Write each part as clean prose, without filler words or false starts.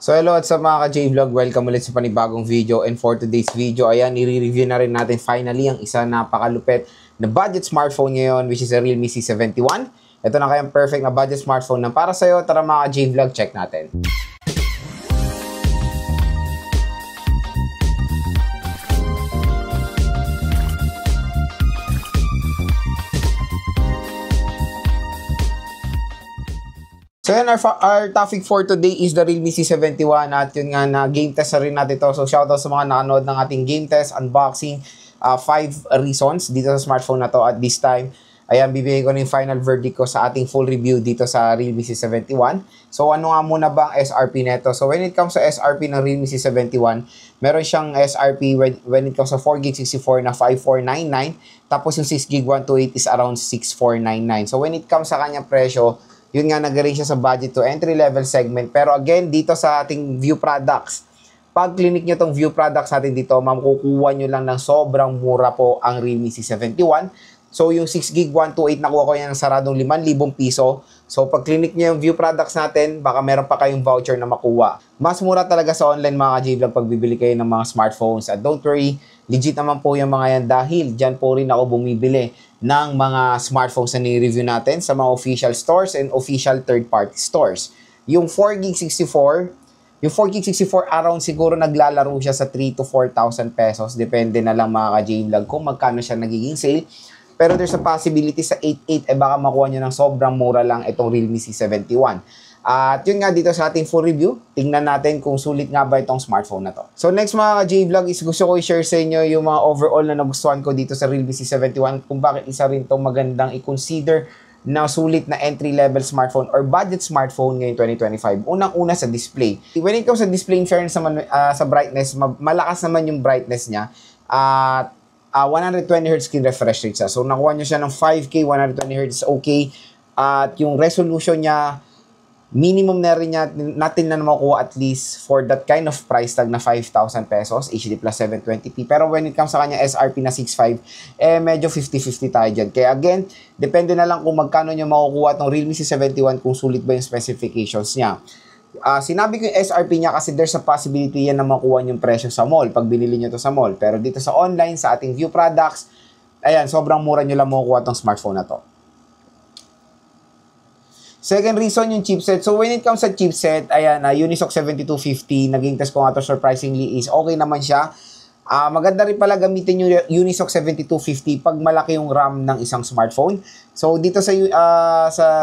So hello at sa mga ka-J-Vlog, welcome ulit sa panibagong video. And for today's video, ayan, i-review na rin natin finally ang isa napakalupit na budget smartphone ngayon, which is a Realme C71. Ito na kayang perfect na budget smartphone na para sa'yo. Tara mga ka-J-Vlog, check natin. So yun, our topic for today is the Realme C71 at yun nga na game test na rin natin ito. So shoutout sa mga nakanood ng ating game test, unboxing, 5 reasons dito sa smartphone na to at this time. Ayan, bibigay ko na yung final verdict ko sa ating full review dito sa Realme C71. So ano nga muna ba ang SRP neto? So when it comes sa SRP ng Realme C71, meron siyang SRP when it comes sa 4GB64 na 5499, tapos yung 6GB 128 is around 6499. So when it comes sa kanyang presyo, yun nga, nag-range siya sa budget to entry-level segment. Pero again, dito sa ating view products, pag clinic nyo tong view products natin dito, makukuha nyo lang ng sobrang mura po ang Realme C71. So, yung 6GB 128, nakuha ko yan ng saradong 5,000 piso. So, pag clinic nyo yung view products natin, baka meron pa kayong voucher na makuha. Mas mura talaga sa online mga ka-J-Vlog pag bibili kayo ng mga smartphones. At don't worry, legit naman po yung mga yan dahil dyan po rin ako bumibili ng mga smartphones na ni-review natin sa mga official stores and official third-party stores. Yung 4GB64, yung 4GB64 around siguro naglalaro siya sa 3,000 to 4,000 pesos. Depende na lang mga ka-J-Vlog kung magkano siya nagiging sale. Pero there's a possibility sa 8,800 baka makuha nyo ng sobrang mura lang itong Realme C71. At yun nga dito sa ating full review, tingnan natin kung sulit nga ba itong smartphone na to. So next mga ka-J-Vlog is gusto ko i-share sa inyo yung mga overall na nagustuhan ko dito sa Realme C71 kung bakit isa rin itong magandang i-consider na sulit na entry-level smartphone or budget smartphone ngayong 2025. Unang-una sa display. When it comes sa display, in fairness naman sa brightness, malakas naman yung brightness niya. At 120Hz screen refresh rate siya. So nakuha nyo siya ng 5K, 120Hz okay. At yung resolution niya, minimum na rin natin na makuha at least for that kind of price tag na 5,000 pesos, HD plus 720p. Pero when it comes sa kanya SRP na 6,500, medyo 50-50 tayo dyan. Kaya again, depende na lang kung magkano nyo makukuha itong Realme C71 kung sulit ba yung specifications niya. Sinabi ko yung SRP niya kasi there's a possibility yan na makuha yung presyo sa mall pag binili nyo to sa mall. Pero dito sa online, sa ating view products, ayan, sobrang mura nyo lang makukuha itong smartphone na to. Second reason, yung chipset. So, when it comes sa chipset, ayan, Unisoc 7250, naging test ko nga to surprisingly is okay naman siya. Maganda rin pala gamitin yung Unisoc 7250 pag malaki yung RAM ng isang smartphone. So, dito sa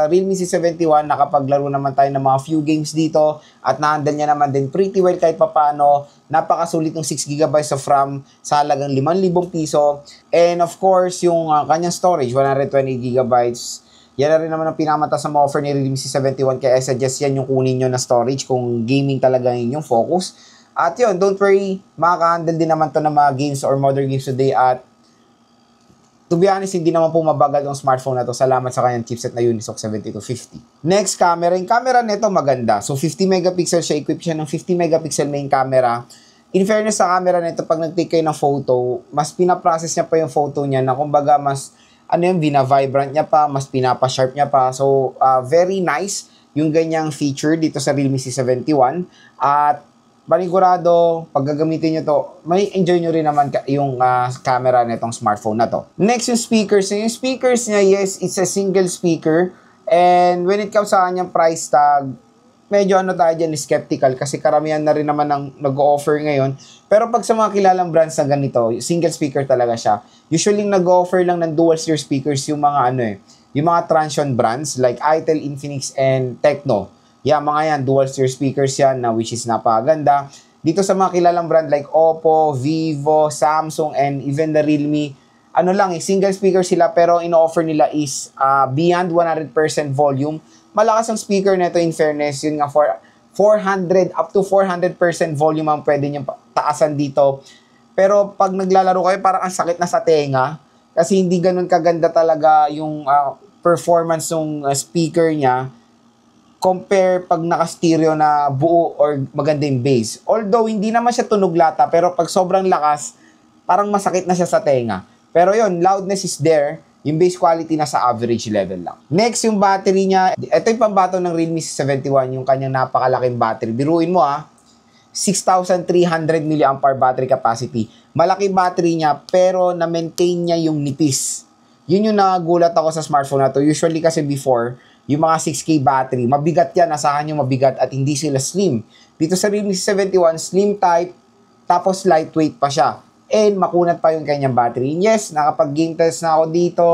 Realme C71, nakapaglaro naman tayo ng mga few games dito at na-handle niya naman din pretty well kahit papano. Napakasulit ng 6GB of RAM sa halagang 5,000 piso. And of course, yung kanyang storage, 120GB. Yan na rin naman ang pinamata sa mga offer ni Realme C71 kaya I suggest yan yung kunin nyo na storage kung gaming talaga yung focus. At yun, don't worry, makaka-handle din naman to ng mga games or modern games today at to be honest, hindi naman po mabagal yung smartphone na to. Salamat sa kanyang chipset na Unisoc 7250. Next, camera. Yung camera nito maganda. So 50 megapixel siya, equip siya ng 50 megapixel main camera. In fairness sa camera nito, pag nag-take kayo ng photo, mas pinaprocess niya pa yung photo niya na kumbaga mas bina-vibrant niya pa, mas pinapa-sharp niya pa. So, very nice yung ganyang feature dito sa Realme C71. At, panigurado, pag gagamitin nyo to, may enjoy nyo rin naman yung camera nitong smartphone na to. Next, yung speakers. Yung speakers niya, yes, it's a single speaker. And when it comes sa kanyang price tag, medyo tayo dyan skeptical kasi karamihan na rin naman ang nag-o-offer ngayon. Pero pag sa mga kilalang brands na ganito, single speaker talaga siya. Usually nag-o-offer lang ng dual steer speakers yung mga yung mga Transsion brands like Itel, Infinix, and Tecno. Yeah, mga yan, dual steer speakers yan na which is napakaganda. Dito sa mga kilalang brand like Oppo, Vivo, Samsung, and even the Realme, single speaker sila pero ino-offer nila is beyond 100% volume. Malakas ang speaker nito in fairness, yun nga for 400 up to 400% volume ang pwede niyang taasan dito. Pero pag naglalaro kayo, parang ang sakit na sa tenga kasi hindi ganun kaganda talaga yung performance ng speaker niya compare pag naka-stereo na buo or maganda yung bass. Although hindi naman siya tunog lata, pero pag sobrang lakas, parang masakit na siya sa tenga. Pero yun, loudness is there. Yung base quality nasa average level lang. Next, yung battery niya. Ito yung pambato ng Realme C71, yung kanyang napakalaking battery. Biruin mo 6,300 mAh battery capacity. Malaki battery niya, pero na-maintain niya yung nipis. Yun yung nagulat ako sa smartphone na to. Usually kasi before, yung mga 6K battery, mabigat yan. Asahan nyo mabigat at hindi sila slim. Dito sa Realme C71, slim type, tapos lightweight pa siya. And makunat pa yung kanyang battery. Yes, nakapag-game test na ako dito.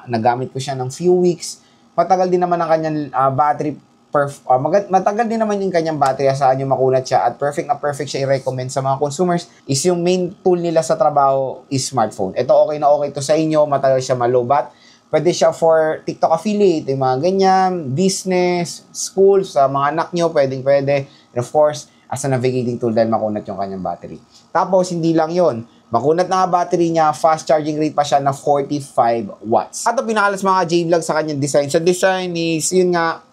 Nagamit ko siya ng few weeks. Matagal din naman ang kanyang battery. Matagal din naman yung kanyang battery. Saan yung makunat siya. At perfect na perfect siya i-recommend sa mga consumers. Is yung main tool nila sa trabaho is smartphone. Ito okay na okay to sa inyo. Matagal siya malobat. Pwede siya for TikTok affiliate. Yung mga ganyan. Business, school, sa mga anak nyo. Pwede. And of course, as a navigating tool dahil makunat yung kanyang battery. Tapos, hindi lang yon. Makunat na battery niya, fast charging rate pa siya na 45 watts. At ang pinakalas mga J-Vlog sa kanyang design. Sa design is, yun nga,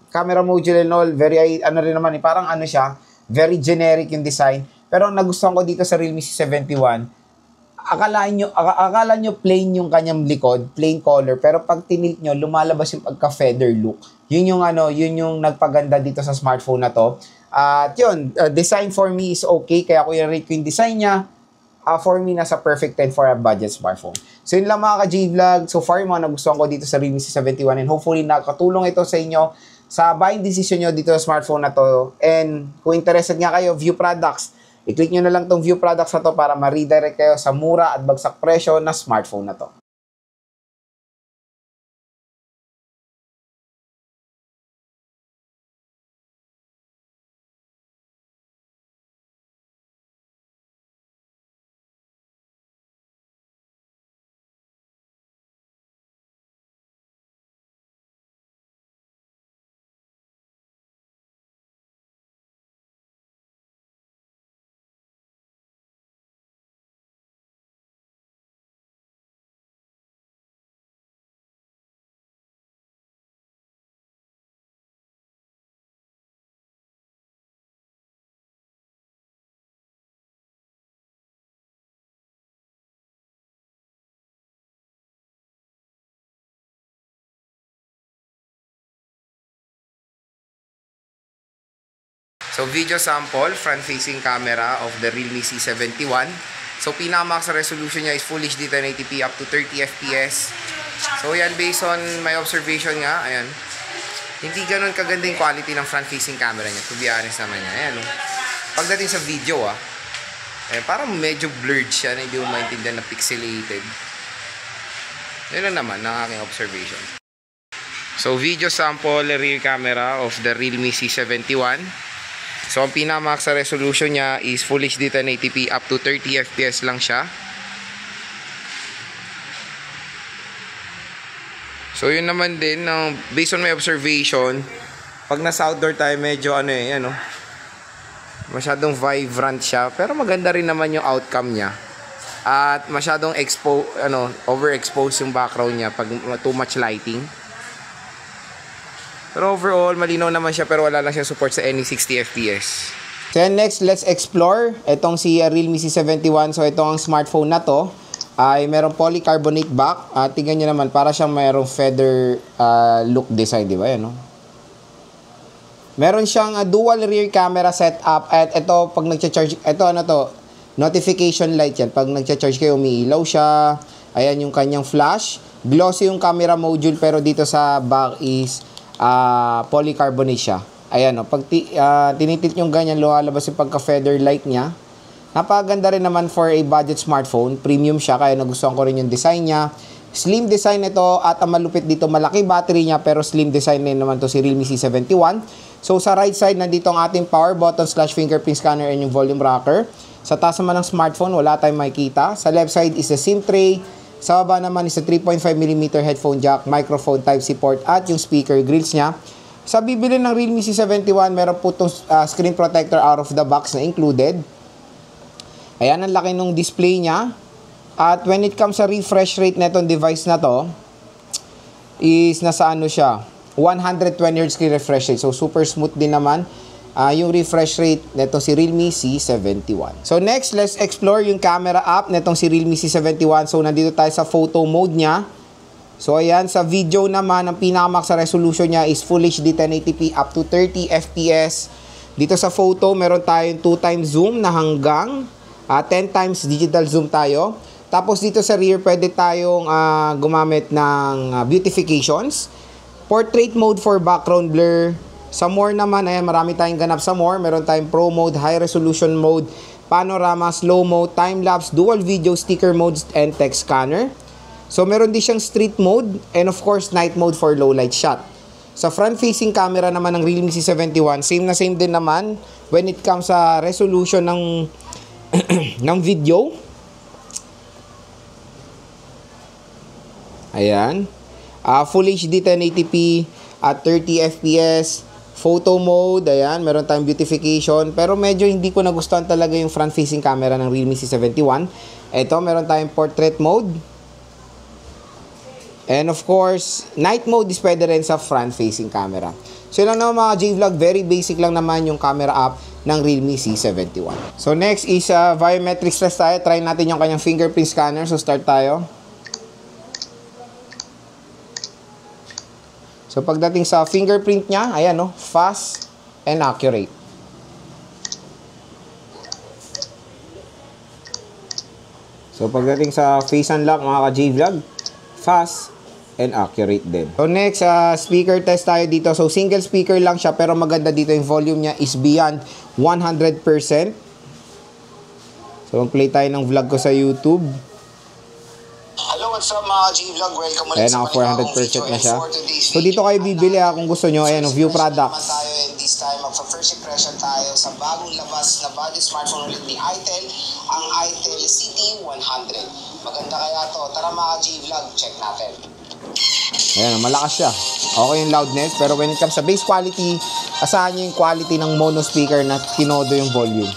camera module and all, very, rin naman, parang siya, very generic yung design. Pero ang nagustuhan ko dito sa Realme C71, akala nyo plain yung kanyang likod, plain color, pero pag tinilt nyo, lumalabas yung pagka-feather look. Yun yung nagpaganda dito sa smartphone na to. At yun, design for me is okay, kaya ko i-rate ko yung design niya. For me, nasa perfect 10 for a budget smartphone. So yun lang mga ka-J-Vlog. So far, yung mga nagustuhan ko dito sa Realme C71 and hopefully nakatulong ito sa inyo sa buying decision nyo dito sa smartphone na to. And kung interested nga kayo, view products, i-click nyo na lang tong view products na to para ma-redirect kayo sa mura at bagsak presyo na smartphone na to. So video sample, front-facing camera of the Realme C71. So pinamax resolution niya is Full HD 1080p up to 30 FPS. So yan, based on my observation nga, ayan. Hindi ganun kaganda yung quality ng front-facing camera niya, to be honest naman niya. Ayan, pagdating sa video, parang medyo blurred siya, na hindi mo maintindihan na pixelated. Yun lang naman, ang aking observation. So video sample, rear camera of the Realme C71. So, ang pinamax sa resolution niya is Full HD 1080p up to 30 FPS lang siya. So, yun naman din, based on my observation, pag nasa outdoor tayo, medyo masyadong vibrant siya. Pero maganda rin naman yung outcome niya. At masyadong overexposed yung background niya pag too much lighting. Pero overall, malinaw naman siya pero wala lang siya support sa any 60 FPS. So next, let's explore itong si Realme C71. So itong ang smartphone na to ay merong polycarbonate back. Tingnan nyo naman, para siyang merong feather look design, di ba? Yan, Meron siyang dual rear camera setup. At ito, pag nagcha-charge, notification light yan. Pag nagcha-charge kayo, umiilaw siya. Ayan yung kanyang flash. Glossy yung camera module pero dito sa back is polycarbonate siya. Ayan, pag tinitit yung ganyan, lumalabas yung pagka-feather light niya. Napakaganda rin naman for a budget smartphone. Premium siya, kaya nagustuhan ko rin yung design niya. Slim design ito at ang malupit dito, malaki battery niya pero slim design din naman to si Realme C71. So sa right side, nandito ang ating power button / fingerprint scanner and yung volume rocker. Sa taas naman ng smartphone, wala tayong makikita. Sa left side is the SIM tray. Sa baba naman is a 3.5mm headphone jack, microphone Type-C port at yung speaker grills niya. Sa bibili ng Realme C71, meron po itong screen protector out of the box na included. Ayan, ang laki nung display niya. At when it comes sa refresh rate na itong device na to, is nasa siya, 120Hz refresh rate. So super smooth din naman yung refresh rate nito si Realme C71. So next, let's explore yung camera app nitong si Realme C71. So nandito tayo sa photo mode niya. So ayan, sa video naman, ang pinakamax sa resolution niya is Full HD 1080p up to 30 FPS. Dito sa photo, meron tayong 2x zoom na hanggang 10 times digital zoom tayo. Tapos dito sa rear, pwede tayong gumamit ng beautifications. Portrait mode for background blur. Sa more naman, ayan, marami tayong ganap sa more. Meron tayong pro mode, high resolution mode, panorama, slow mode, time-lapse, dual video, sticker modes, and text scanner. So, meron din siyang street mode and of course, night mode for low light shot. Sa front-facing camera naman ng Realme C71, same na same din naman when it comes sa resolution ng, ng video. Ayan. Full HD 1080p at 30 FPS. Photo mode, ayan, meron tayong beautification. Pero medyo hindi ko nagustuhan talaga yung front-facing camera ng Realme C71. Ito, meron tayong portrait mode. And of course, night mode is pwede rin sa front-facing camera. So yun lang naman mga J-Vlog, very basic lang naman yung camera app ng Realme C71. So next is biometrics test tayo. Try natin yung kanyang fingerprint scanner. So start tayo. So pagdating sa fingerprint niya, ayan no, fast and accurate. So pagdating sa face unlock mga ka-J-Vlog, fast and accurate din. So next, speaker test tayo dito. So single speaker lang siya pero maganda dito yung volume niya is beyond 100%. So mag-play tayo ng vlog ko sa YouTube. Hello, what's up mga G-Vlog? Welcome ulit Ayan, sa naka 400% na siya. So dito kayo bibili kung gusto nyo. Ayan, view products. Tayo, and this time, magpa-first impression tayo sa bagong labas na budget smartphone ulit ni Itel, ang Itel CT100. Maganda kaya to. Tara mga G-Vlog, check natin. Ayan, malakas siya. Okay yung loudness, pero when it comes sa bass quality, asahan nyo yung quality ng mono speaker na tinodo yung volume.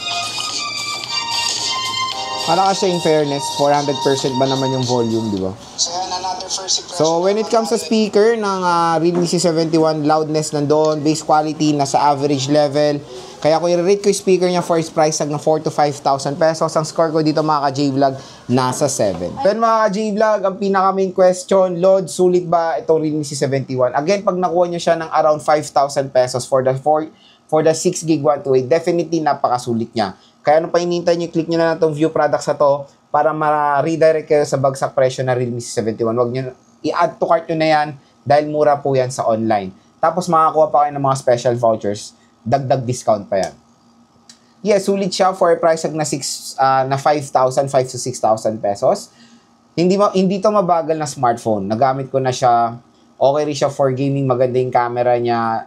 Malakas siya in fairness, 400% ba naman yung volume, di ba? So yan, another first impression. So when it comes sa speaker ng Realme C71, loudness nandoon, bass quality nasa average level. Kaya kung i-rate ko yung speaker niya for its price tag ng 4,000 to 5,000 pesos, ang score ko dito mga ka-J-Vlog, nasa 7. Then mga ka-J-Vlog, ang pinaka main question, Lord, sulit ba itong Realme C71? Again, pag nakuha nyo siya ng around 5,000 pesos for the 6 gig 128, definitely napakasulit niya. Kaya ano pa hinihintay nyo, click nyo na itong view products na to para ma-redirect kayo sa bagsak presyo na Realme C71. Huwag nyo i-add to cart nyo na yan dahil mura po yan sa online. Tapos makakuha pa kayo ng mga special vouchers. Dagdag discount pa yan. Yes, sulit siya for a price na 5,000 to 6,000 pesos. Hindi to mabagal na smartphone. Nagamit ko na siya. Okay rin siya for gaming. Maganda yung camera niya.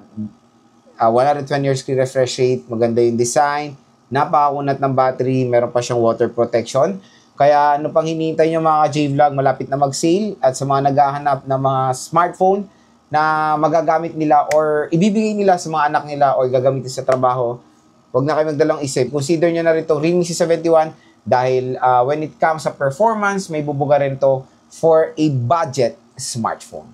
120 Hz screen refresh rate. Maganda yung design. Napakakunat ng battery, meron pa siyang water protection. Kaya ano pang hinihintay nyo mga J-Vlog, malapit na mag-sale. At sa mga naghahanap ng mga smartphone na magagamit nila or ibibigay nila sa mga anak nila or gagamitin sa trabaho, huwag na kayo magdalang isip. Consider nyo na rin itong Realme C71 dahil when it comes sa performance, may bubuga rin to for a budget smartphone.